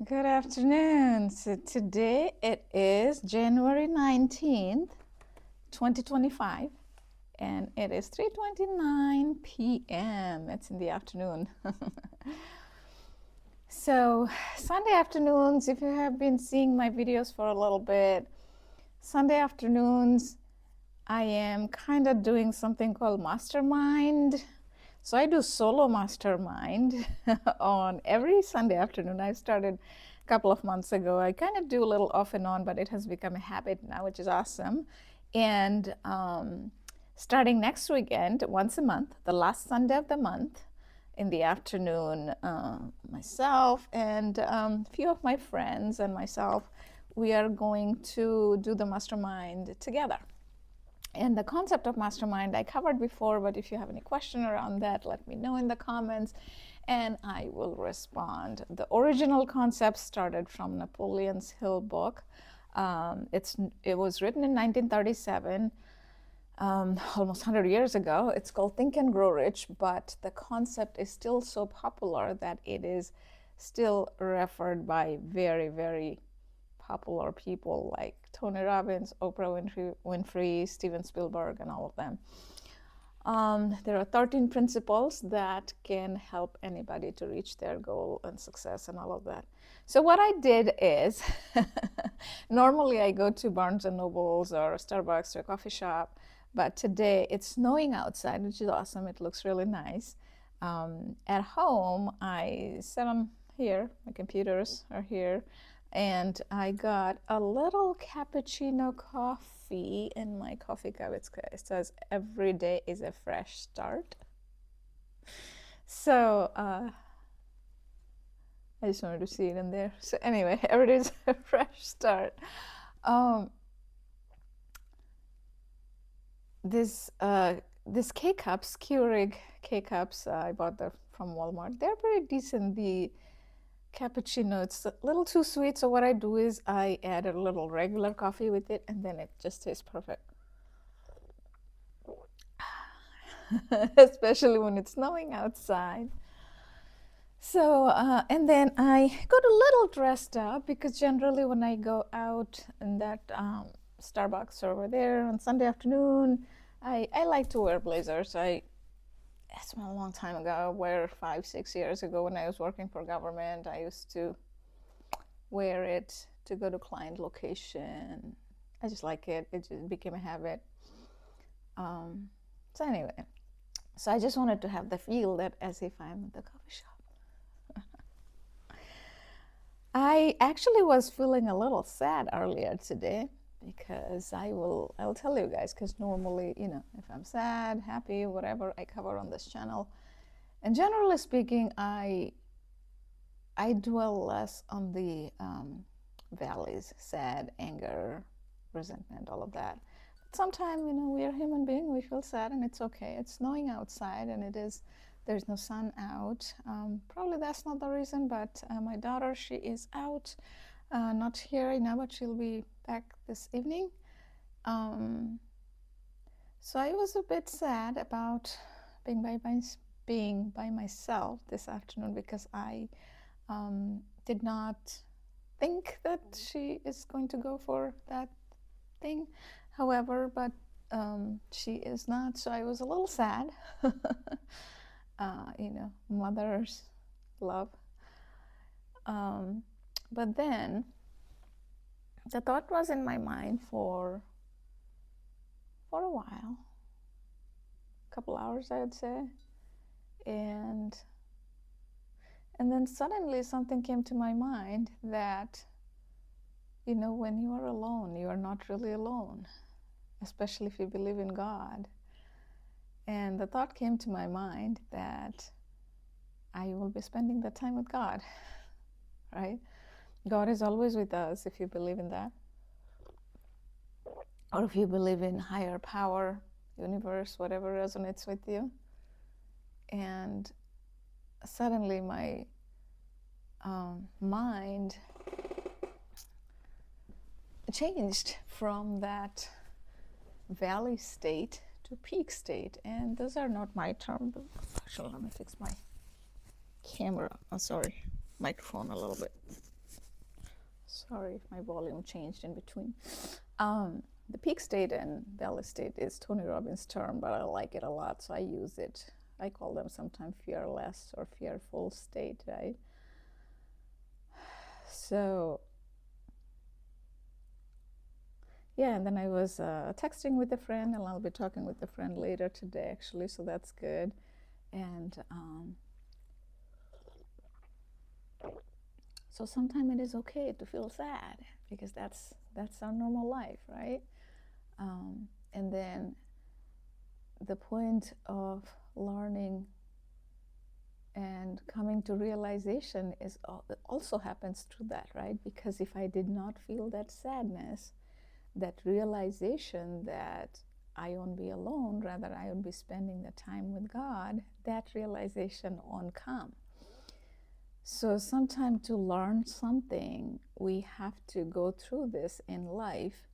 Good afternoon. So today it is January 19th, 2025, and it is 3:29 p.m. It's in the afternoon. So, Sunday afternoons, if you have been seeing my videos for a little bit, Sunday afternoons, I am kind of doing something called mastermind. So I do solo mastermind on every Sunday afternoon. I started a couple of months ago. I kind of do a little off and on, but it has become a habit now, which is awesome. And starting next weekend, once a month, the last Sunday of the month in the afternoon, myself and a few of my friends and myself, we are going to do the mastermind together. And the concept of mastermind I covered before, but if you have any question around that, let me know in the comments and I will respond. The original concept started from Napoleon's Hill book. It was written in 1937, almost 100 years ago. It's called Think and Grow Rich, but the concept is still so popular that it is still referred by very, very popular people like Tony Robbins, Oprah Winfrey, Steven Spielberg, and all of them. There are 13 principles that can help anybody to reach their goal and success and all of that. So what I did is, normally I go to Barnes and Nobles or Starbucks or a coffee shop, but today it's snowing outside, which is awesome. It looks really nice. At home, I sit on here, my computers are here, and I got a little cappuccino coffee in my coffee cup. It says every day is a fresh start. So I just wanted to see it in there. So anyway, every day is a fresh start. This K-cups, Keurig K-cups, I bought them from Walmart. They're pretty decent. The cappuccino, it's a little too sweet, so what I do is I add a little regular coffee with it, and then it just tastes perfect. Especially when it's snowing outside. So, and then I got a little dressed up because generally when I go out in that Starbucks over there on Sunday afternoon, I like to wear blazers. It's been a long time ago, where 5-6 years ago when I was working for government, I used to wear it to go to client location. I just like it. It just became a habit. So anyway, so I just wanted to have the feel that as if I'm at the coffee shop. I actually was feeling a little sad earlier today because I'll tell you guys, because normally, if I'm sad, happy, whatever, I cover on this channel. And generally speaking, I dwell less on the valleys, sad, anger, resentment, all of that. But sometimes, we are human beings, we feel sad, and it's okay. It's snowing outside, and there's no sun out. Probably that's not the reason, but my daughter, she is out, not here right now, but she'll be back this evening. So I was a bit sad about being by myself this afternoon because I did not think that she is going to go for that thing. However, but she is not, so I was a little sad. Mother's love. But then the thought was in my mind for a while, a couple hours, I would say, and then suddenly something came to my mind that, when you are alone, you are not really alone, especially if you believe in God. And the thought came to my mind that I will be spending the time with God, right? God is always with us if you believe in that. Or if you believe in higher power, universe, whatever resonates with you. And suddenly my mind changed from that valley state to peak state. And those are not my terms. Actually, let me fix my camera. Microphone a little bit. Sorry if my volume changed in between. The peak state and belly state is Tony Robbins' term, but I like it a lot, so I use it. I call them sometimes fearless or fearful state, right? So, yeah, and then I was texting with a friend, and I'll be talking with a friend later today, actually, so that's good. And so sometimes it is okay to feel sad, because that's our normal life, right? And then the point of learning and coming to realization is also happens through that, right? Because if I did not feel that sadness, that realization that I won't be alone, rather I would be spending the time with God, that realization won't come. So sometime to learn something, we have to go through this in life.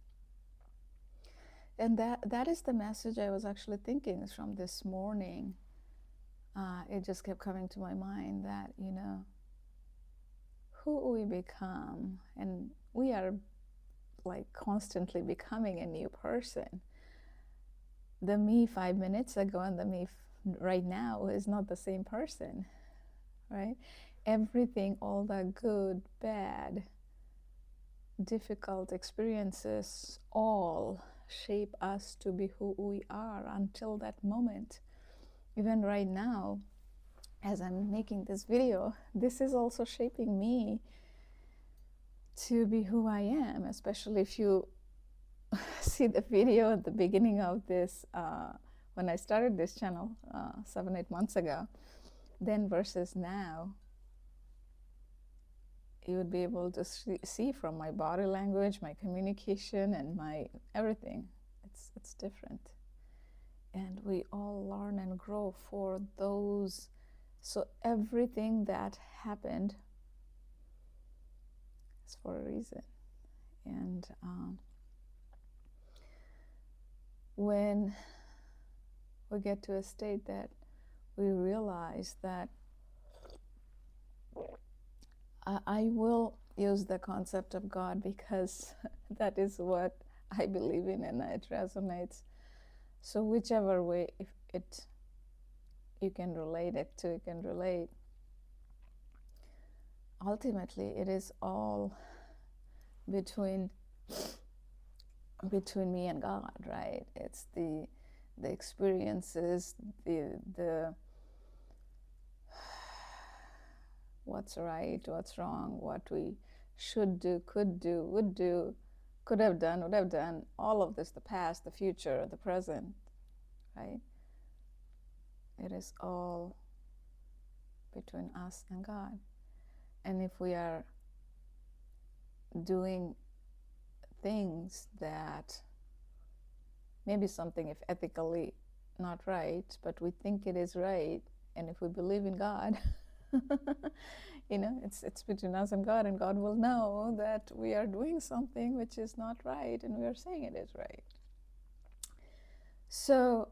And that is the message I was actually thinking from this morning. It just kept coming to my mind that, you know, who we become, and we are like constantly becoming a new person. The me 5 minutes ago and the me right now is not the same person, right? Everything, all the good, bad, difficult experiences, all shape us to be who we are until that moment. Even right now, as I'm making this video, this is also shaping me to be who I am, especially if you see the video at the beginning of this, when I started this channel 7-8 months ago, then versus now, you would be able to see from my body language, my communication, and my everything. It's different. And we all learn and grow for those. So everything that happened is for a reason. And when we get to a state that we realize that I will use the concept of God, because that is what I believe in and it resonates. So whichever way, if it you can relate it to, you can relate. Ultimately, it is all between me and God, right? It's the experiences, the what's right, what's wrong, what we should do, could do, would do, could have done, would have done, all of this, the past, the future, the present, right? It is all between us and God. And if we are doing things that maybe something if ethically not right, but we think it is right, and if we believe in God, you know, it's between us and God will know that we are doing something which is not right, and we are saying it is right. So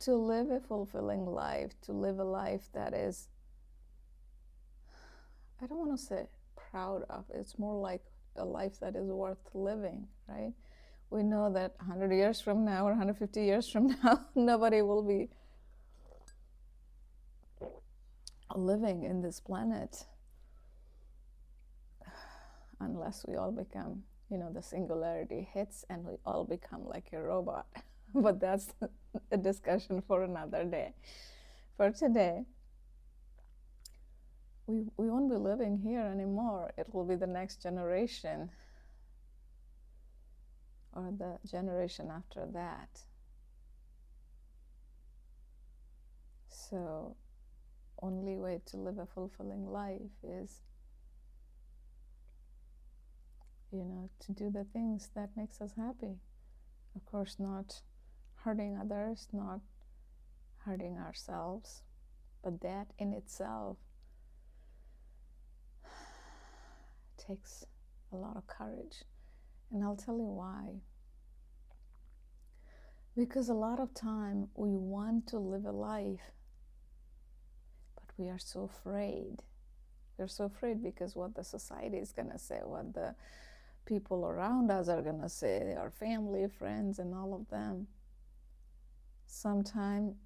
to live a fulfilling life, to live a life that is, I don't want to say proud of, it's more like a life that is worth living, right? We know that 100 years from now or 150 years from now, nobody will be living in this planet unless we all become, you know, the singularity hits and we all become like a robot. But that's a discussion for another day. For today, we won't be living here anymore. It will be the next generation or the generation after that. So only way to live a fulfilling life is, you know, to do the things that makes us happy. Of course, not hurting others, not hurting ourselves, but that in itself takes a lot of courage. And I'll tell you why. Because a lot of time we want to live a life, but we are so afraid We're so afraid because what the society is going to say, what the people around us are going to say, our family, friends, and all of them. Sometimes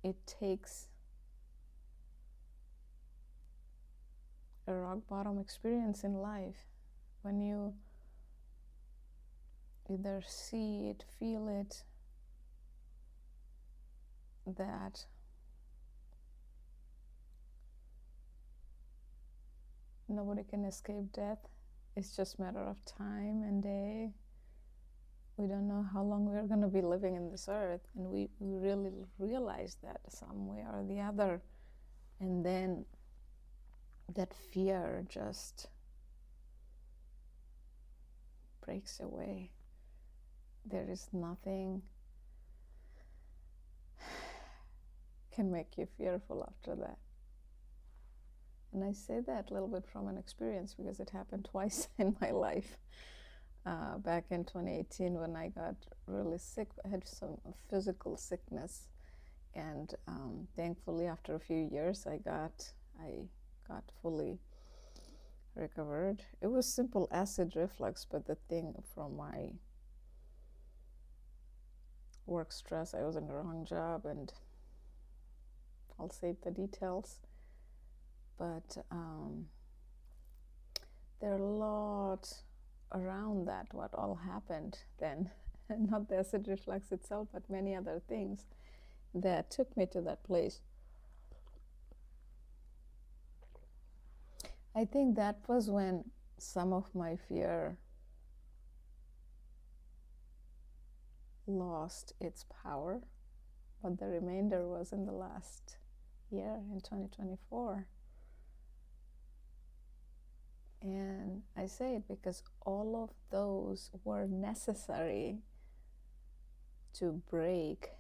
it takes a rock bottom experience in life when you either see it, feel it, that nobody can escape death. It's just a matter of time and day. We don't know how long we're going to be living in this earth, and we really realize that some way or the other. And then that fear just breaks away. There is nothing can make you fearful after that. And I say that a little bit from an experience because it happened twice in my life. Back in 2018 when I got really sick, I had some physical sickness, and thankfully after a few years I got fully recovered. It was simple acid reflux, but the thing from my work stress, I was in the wrong job, and I'll save the details. But there are a lot around that, what all happened then. Not the acid reflux itself, but many other things that took me to that place. I think that was when some of my fear lost its power, but the remainder was in the last year, in 2024. And I say it because all of those were necessary to break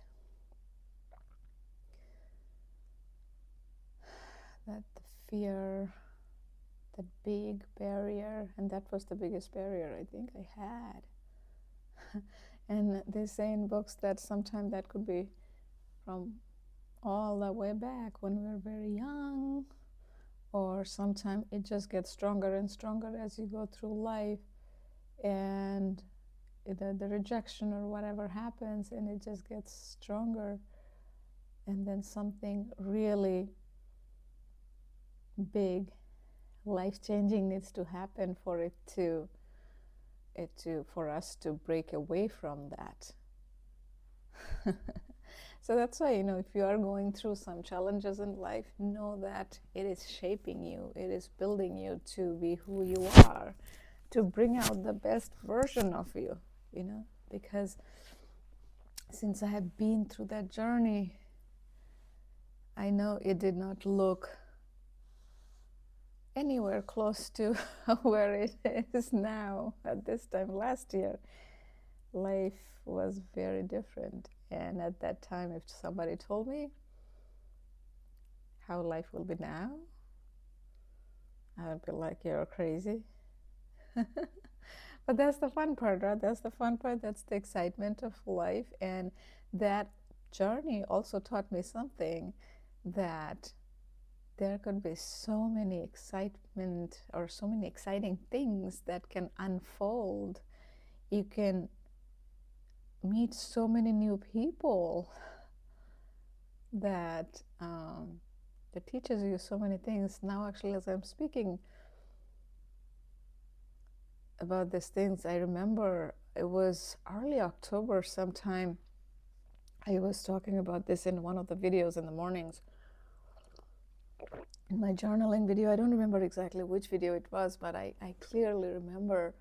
that fear, that big barrier. And that was the biggest barrier I think I had. And they say in books that sometimes that could be from all the way back when we were very young, or sometimes it just gets stronger and stronger as you go through life, and the rejection or whatever happens, and it just gets stronger, and then something really big, life-changing needs to happen for for us to break away from that. So that's why, if you are going through some challenges in life, know that it is shaping you, it is building you to be who you are, to bring out the best version of you, because since I have been through that journey, I know it did not look anywhere close to where it is now. At this time last year, life was very different. And at that time, if somebody told me how life will be now, I would be like, you're crazy. But that's the fun part, right? That's the fun part. That's the excitement of life. And that journey also taught me something, that there could be so many excitement or so many exciting things that can unfold. You can meet so many new people that teaches you so many things. Now, actually, as I'm speaking about these things, I remember it was early October sometime. I was talking about this in one of the videos in the mornings. In my journaling video, I don't remember exactly which video it was, but I clearly remember,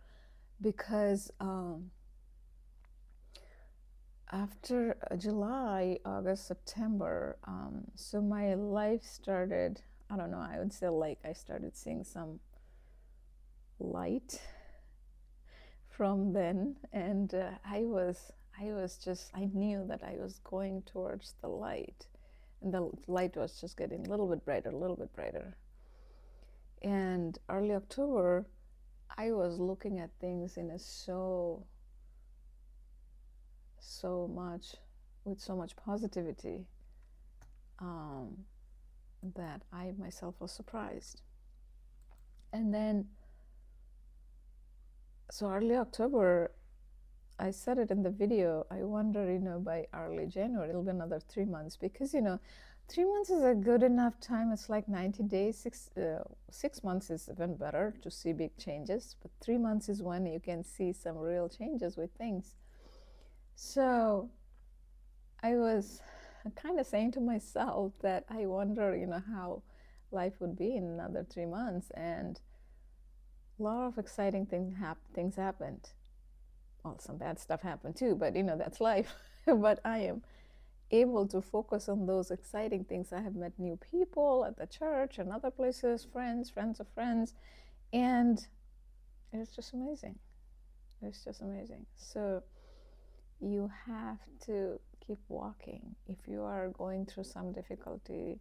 because after July, August, September, so my life started, I don't know, I would say like I started seeing some light from then, and I knew that I was going towards the light, and the light was just getting a little bit brighter. And early October, I was looking at things in with so much positivity. that I myself was surprised. And then, so early October, I said it in the video, I wonder, by early January, it'll be another 3 months, because, 3 months is a good enough time. It's like 90 days. 6 months is even better to see big changes, but 3 months is when you can see some real changes with things. So I was kind of saying to myself that I wonder, how life would be in another 3 months. And a lot of exciting things happened. Well, some bad stuff happened too, but that's life. But I am able to focus on those exciting things. I have met new people at the church and other places, friends of friends, and it's just amazing. It's just amazing. So you have to keep walking. If you are going through some difficulty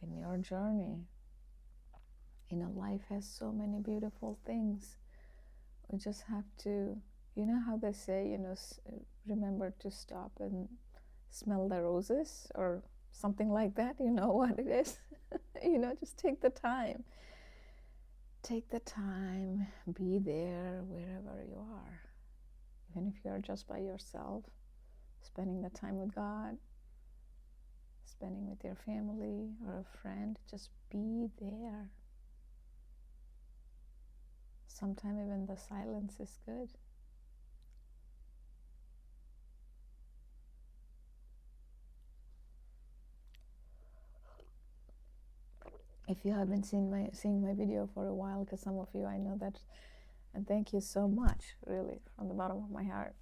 in your journey, life has so many beautiful things. We just have to, how they say, remember to stop and smell the roses or something like that. You know what it is. Just take the time. Take the time, be there wherever you are. Even if you are just by yourself, spending the time with God, spending with your family or a friend, just be there. Sometimes even the silence is good. If you have been seeing my video for a while, because some of you, I know that, and thank you so much, really, from the bottom of my heart.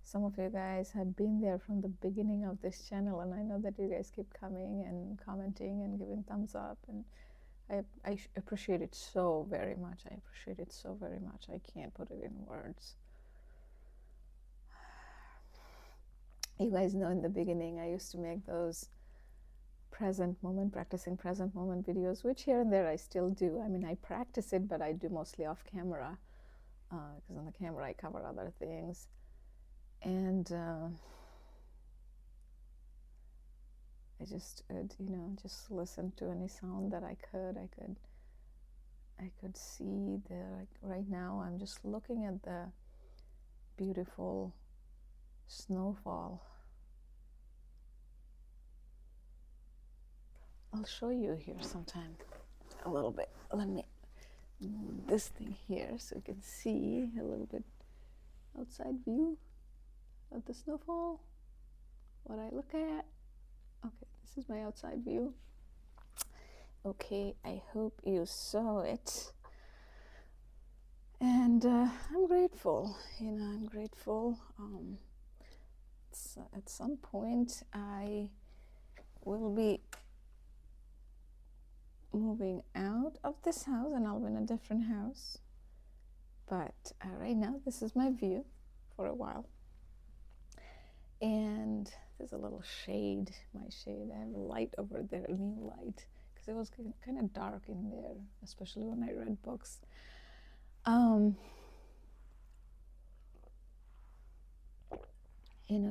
Some of you guys have been there from the beginning of this channel, and I know that you guys keep coming and commenting and giving thumbs up, and I appreciate it so very much. I appreciate it so very much. I can't put it in words. You guys know in the beginning I used to make those practicing present moment videos, which here and there I still do. I mean, I practice it, but I do mostly off camera, because on the camera I cover other things. And I just just listen to any sound that I could see like right now I'm just looking at the beautiful snowfall. I'll show you here sometime a little bit. Let me move this thing here so you can see a little bit outside view of the snowfall, what I look at. Okay, this is my outside view. Okay, I hope you saw it. And I'm grateful, I'm grateful. At some point I will be moving out of this house and I'll be in a different house. But right now, this is my view for a while. And there's a little shade, my shade. I have a light over there, a new light, because it was kind of dark in there, especially when I read books.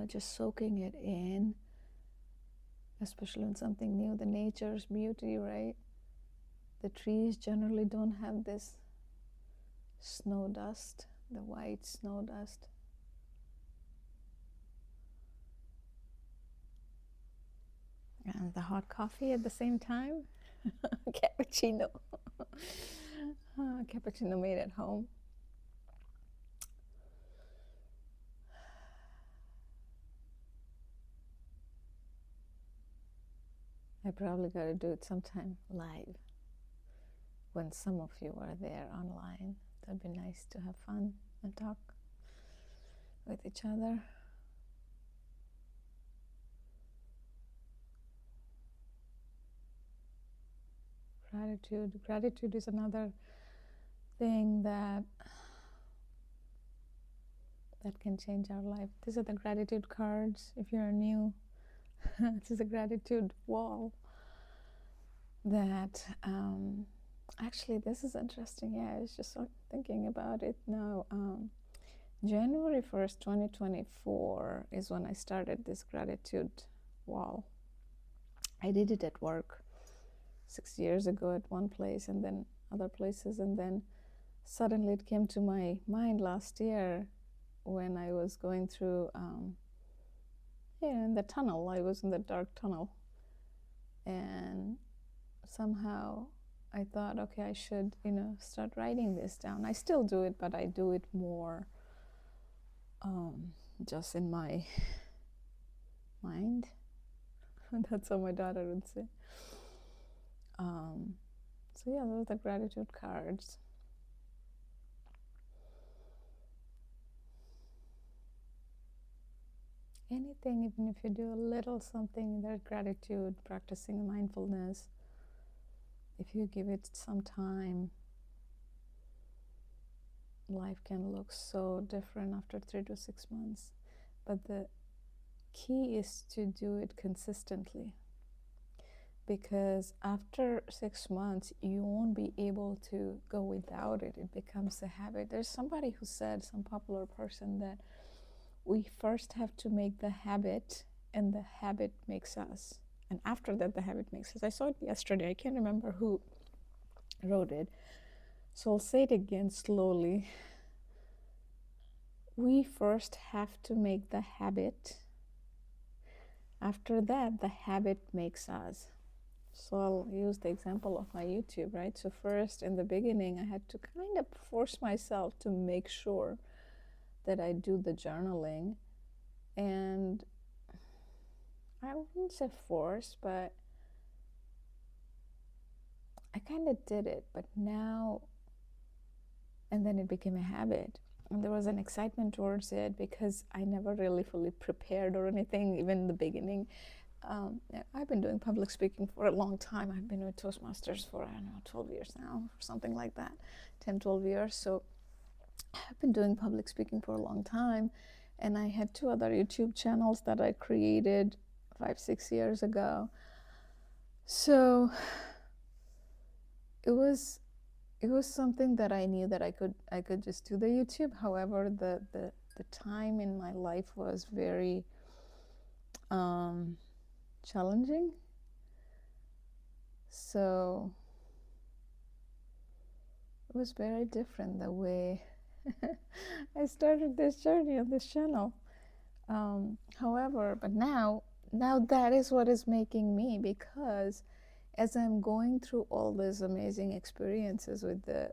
Just soaking it in, especially when something new, the nature's beauty, right? The trees generally don't have this snow dust, the white snow dust. And the hot coffee at the same time. Cappuccino. Cappuccino made at home. I probably got to do it sometime live when some of you are there online. That'd be nice to have fun and talk with each other. Gratitude is another thing that can change our life. These are the gratitude cards if you're new. This is a gratitude wall that actually, this is interesting. Yeah, I was just thinking about it now. January 1st, 2024 is when I started this gratitude wall. I did it at work 6 years ago at one place and then other places, and then suddenly it came to my mind last year when I was going through in the tunnel. I was in the dark tunnel, and somehow I thought, okay, I should start writing this down. I still do it, but I do it more just in my mind. That's how my daughter would say. So yeah, those are the gratitude cards. Anything, even if you do a little something, there's gratitude, practicing mindfulness. If you give it some time, life can look so different after 3 to 6 months. But the key is to do it consistently, because after 6 months you won't be able to go without it. It becomes a habit. There's somebody who said, some popular person, that we first have to make the habit, and the habit makes us, and after that the habit makes us. I saw it yesterday. I can't remember who wrote it, so I'll say it again slowly. We first have to make the habit. After that, the habit makes us. So I'll use the example of my YouTube, right? So first, in the beginning, I had to kind of force myself to make sure that I do the journaling. And I wouldn't say force, but I kind of did it. But now, and then it became a habit. And there was an excitement towards it because I never really fully prepared or anything, even in the beginning. I've been doing public speaking for a long time. I've been with Toastmasters for, 12 years now, or something like that, 10, 12 years. So I've been doing public speaking for a long time. And I had 2 other YouTube channels that I created 5, 6 years ago. So it was something that I knew that I could just do the YouTube. However, the time in my life was very challenging. So it was very different the way I started this journey on this channel. However, but now that is what is making me, because as I'm going through all these amazing experiences with the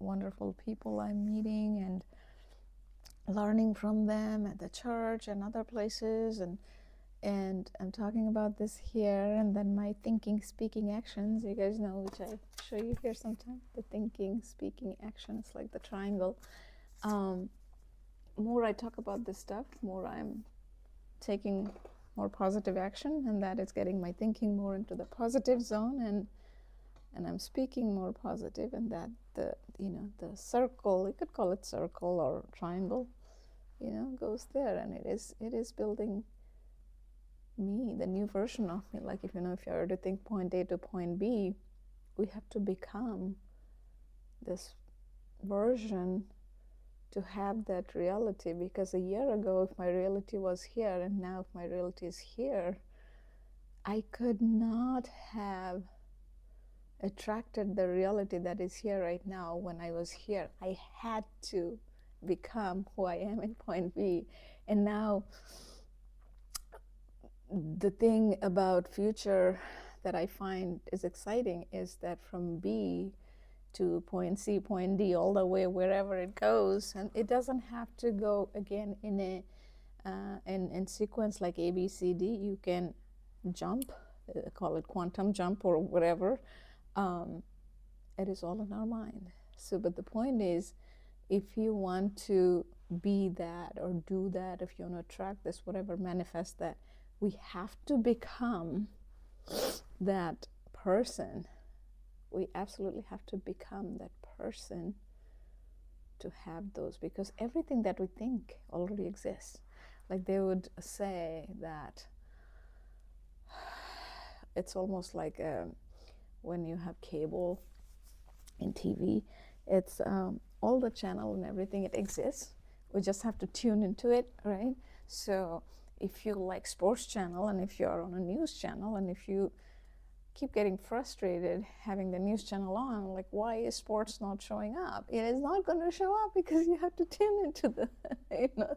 wonderful people I'm meeting and learning from them at the church and other places, and I'm talking about this here, and then my thinking, speaking, actions, you guys know, which I show you here sometimes, the thinking, speaking, actions, like the triangle. More I talk about this stuff, more I'm taking more positive action, and that is getting my thinking more into the positive zone, and I'm speaking more positive, and that the circle, you could call it circle or triangle, goes there, and it is building me, the new version of me. Like, if you were to think point A to point B, we have to become this version to have that reality. Because a year ago, if my reality was here, and now if my reality is here, I could not have attracted the reality that is here right now when I was here. I had to become who I am in point B. And now the thing about future that I find is exciting is that from B to point C, point D, all the way wherever it goes, and it doesn't have to go again in a in sequence like A, B, C, D. You can jump, call it quantum jump or whatever. It is all in our mind. So, but the point is, if you want to be that or do that, if you want to attract this, whatever, manifest that, we have to become that person. We absolutely have to become that person to have those, because everything that we think already exists. Like, they would say that it's almost like when you have cable in TV, it's all the channel and everything, it exists. We just have to tune into it, right? So if you like sports channel and if you're on a news channel and if you keep getting frustrated having the news channel on, like, why is sports not showing up? It is not going to show up because you have to tune into the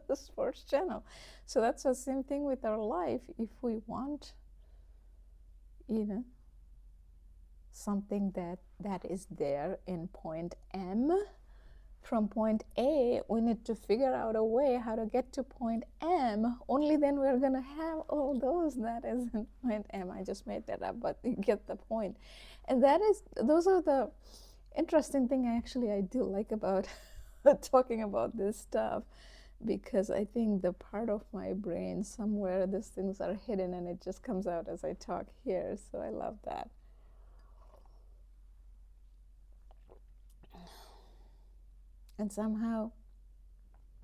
the sports channel. So that's the same thing with our life. If we want something that is there in point M, from point A, we need to figure out a way how to get to point M. Only then we're going to have all those that is in point M. I just made that up, but you get the point. And those are the interesting thing I do like about talking about this stuff, because I think the part of my brain somewhere these things are hidden and it just comes out as I talk here. So I love that. And somehow,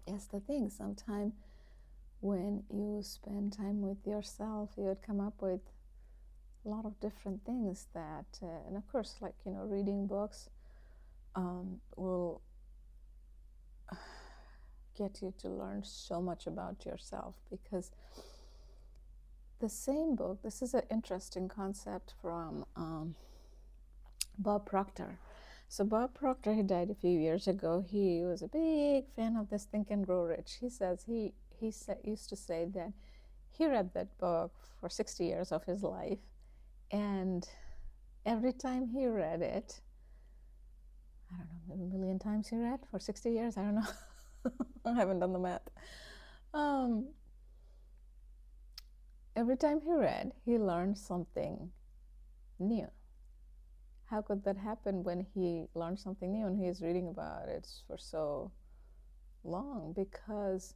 that's the thing, sometimes when you spend time with yourself, you would come up with a lot of different things that, and of course, like, reading books will get you to learn so much about yourself, because the same book, this is an interesting concept from Bob Proctor. So Bob Proctor, he died a few years ago. He was a big fan of this Think and Grow Rich. He says he used to say that he read that book for 60 years of his life, and every time he read it, I don't know, maybe a million times he read for 60 years, I don't know. I haven't done the math. Every time he read, he learned something new. How could that happen when he learned something new and he is reading about it for so long? Because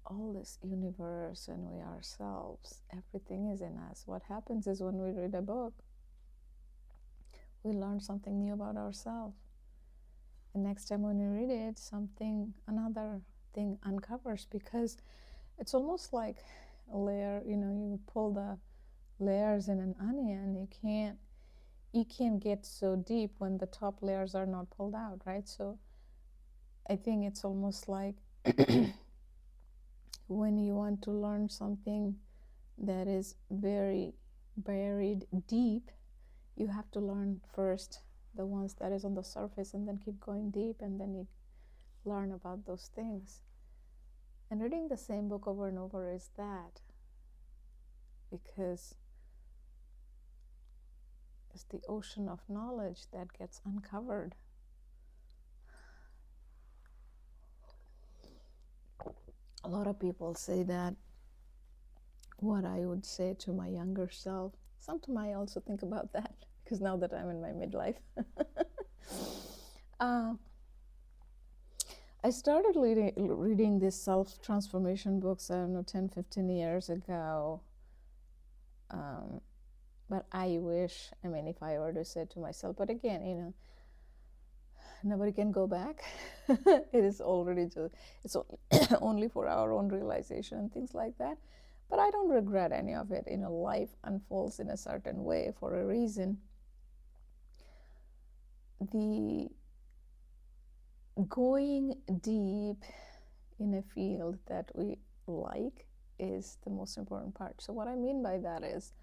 all this universe and we ourselves, everything is in us. What happens is when we read a book, we learn something new about ourselves. And next time when we read it, another thing uncovers, because it's almost like a layer, you pull the layers in an onion. You can't get so deep when the top layers are not pulled out, right? So I think it's almost like when you want to learn something that is very buried deep, you have to learn first the ones that is on the surface and then keep going deep, and then you learn about those things. And reading the same book over and over is that, because it's the ocean of knowledge that gets uncovered. A lot of people say that what I would say to my younger self. Sometimes I also think about that, because now that I'm in my midlife. I started reading these self-transformation books, I don't know, 10, 15 years ago. But I wish, if I were to say to myself, but again, nobody can go back. It is already it's only for our own realization and things like that. But I don't regret any of it. Life unfolds in a certain way for a reason. The going deep in a field that we like is the most important part. So what I mean by that is,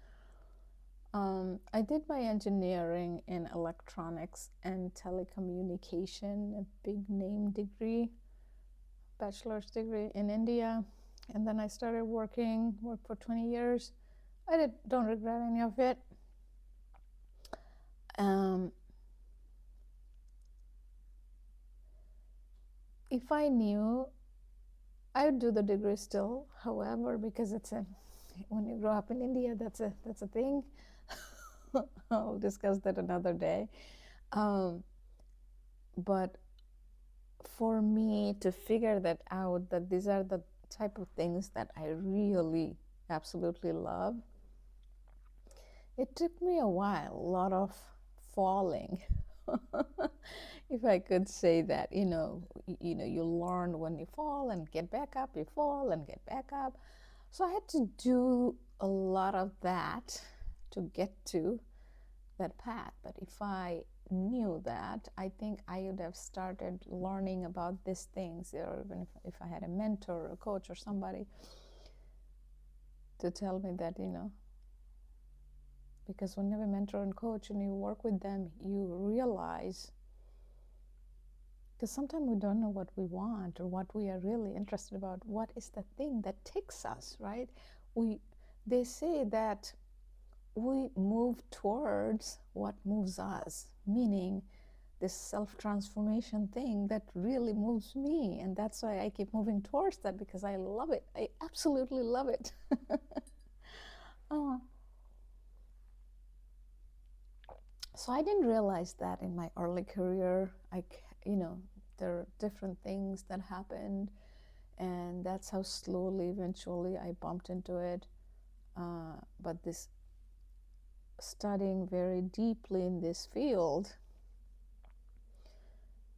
I did my engineering in electronics and telecommunication, a big name degree, bachelor's degree in India. And then I started worked for 20 years. I don't regret any of it. If I knew, I would do the degree still. However, because when you grow up in India, that's a thing. I'll discuss that another day. But for me to figure that out, that these are the type of things that I really absolutely love, it took me a while, a lot of falling. If I could say that, you learn when you fall and get back up, you fall and get back up. So I had to do a lot of that to get to that path. But if I knew that, I think I would have started learning about these things, or even if I had a mentor or a coach or somebody to tell me that, because when you have a mentor and coach and you work with them, you realize, because sometimes we don't know what we want or what we are really interested about. What is the thing that takes us, right? They say that we move towards what moves us, meaning this self-transformation thing that really moves me. And that's why I keep moving towards that, because I love it. I absolutely love it. Oh. So I didn't realize that in my early career. There are different things that happened, and that's how slowly, eventually, I bumped into it. But this studying very deeply in this field,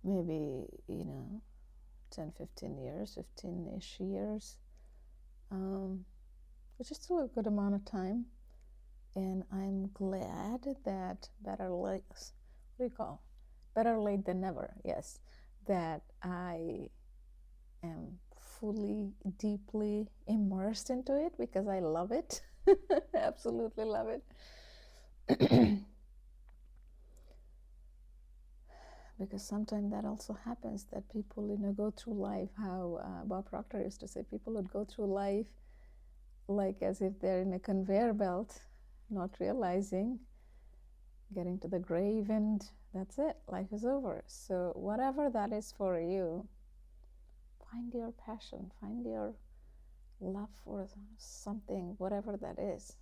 maybe 10, 15 years, 15-ish years, which is still a good amount of time. And I'm glad that better late than never, yes, that I am fully, deeply immersed into it, because I love it. Absolutely love it. Because sometimes that also happens, that people go through life, how Bob Proctor used to say, people would go through life like as if they're in a conveyor belt, not realizing, getting to the grave, and that's it, life is over. So whatever that is for you, find your passion, find your love for something, whatever that is.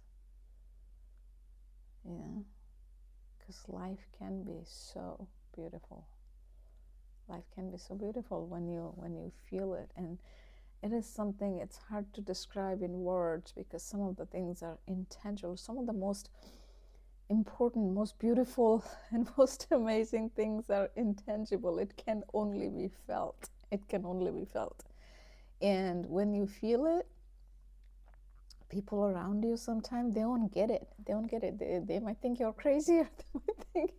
Because life can be so beautiful. Life can be so beautiful when you feel it. And it is something, it's hard to describe in words, because some of the things are intangible. Some of the most important, most beautiful, and most amazing things are intangible. It can only be felt. It can only be felt. And when you feel it, people around you sometimes, they don't get it. They might think you're crazy, or they might think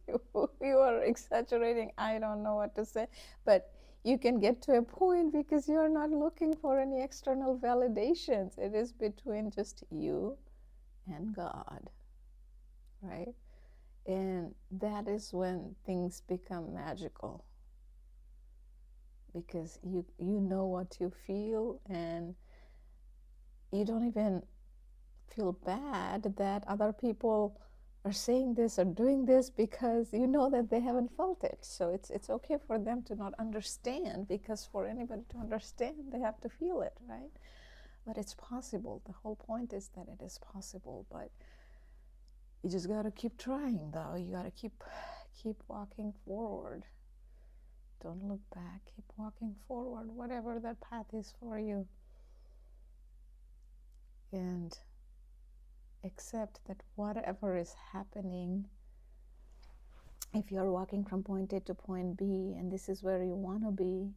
you are exaggerating. I don't know what to say. But you can get to a point, because you're not looking for any external validations. It is between just you and God, right? And that is when things become magical, because you know what you feel, and you don't even feel bad that other people are saying this or doing this, because you know that they haven't felt it. So it's okay for them to not understand, because for anybody to understand, they have to feel it, right? But it's possible. The whole point is that it is possible. But you just got to keep trying, though. You got to keep walking forward. Don't look back. Keep walking forward, whatever that path is for you. And accept that whatever is happening, if you're walking from point A to point B, and this is where you want to be,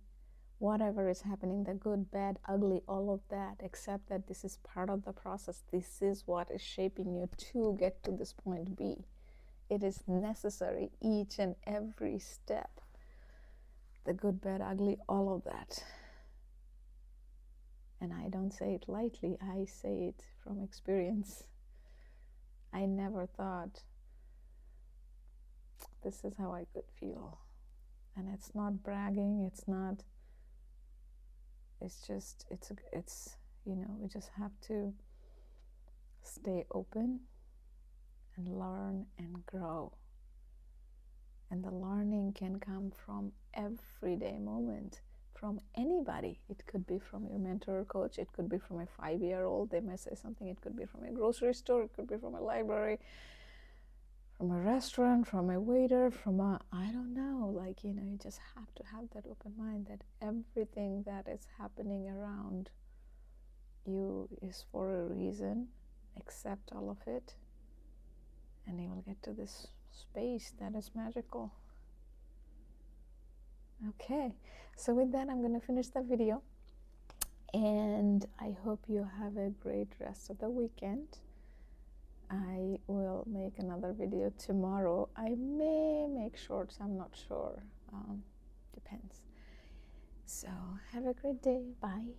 whatever is happening, the good, bad, ugly, all of that, accept that this is part of the process. This is what is shaping you to get to this point B. It is necessary, each and every step. The good, bad, ugly, all of that. And I don't say it lightly. I say it from experience. I never thought this is how I could feel. And it's not bragging. It's just, we just have to stay open and learn and grow. And the learning can come from everyday moment, from anybody. It could be from your mentor or coach. It could be from a 5-year-old. They might say something. It could be from a grocery store. It could be from a library, from a restaurant, from a waiter, I don't know. You just have to have that open mind that everything that is happening around you is for a reason. Accept all of it, and you will get to this space that is magical. Okay, so with that, I'm going to finish the video, and I hope you have a great rest of the weekend. I will make another video tomorrow. I may make shorts, I'm not sure. Depends. So have a great day. Bye.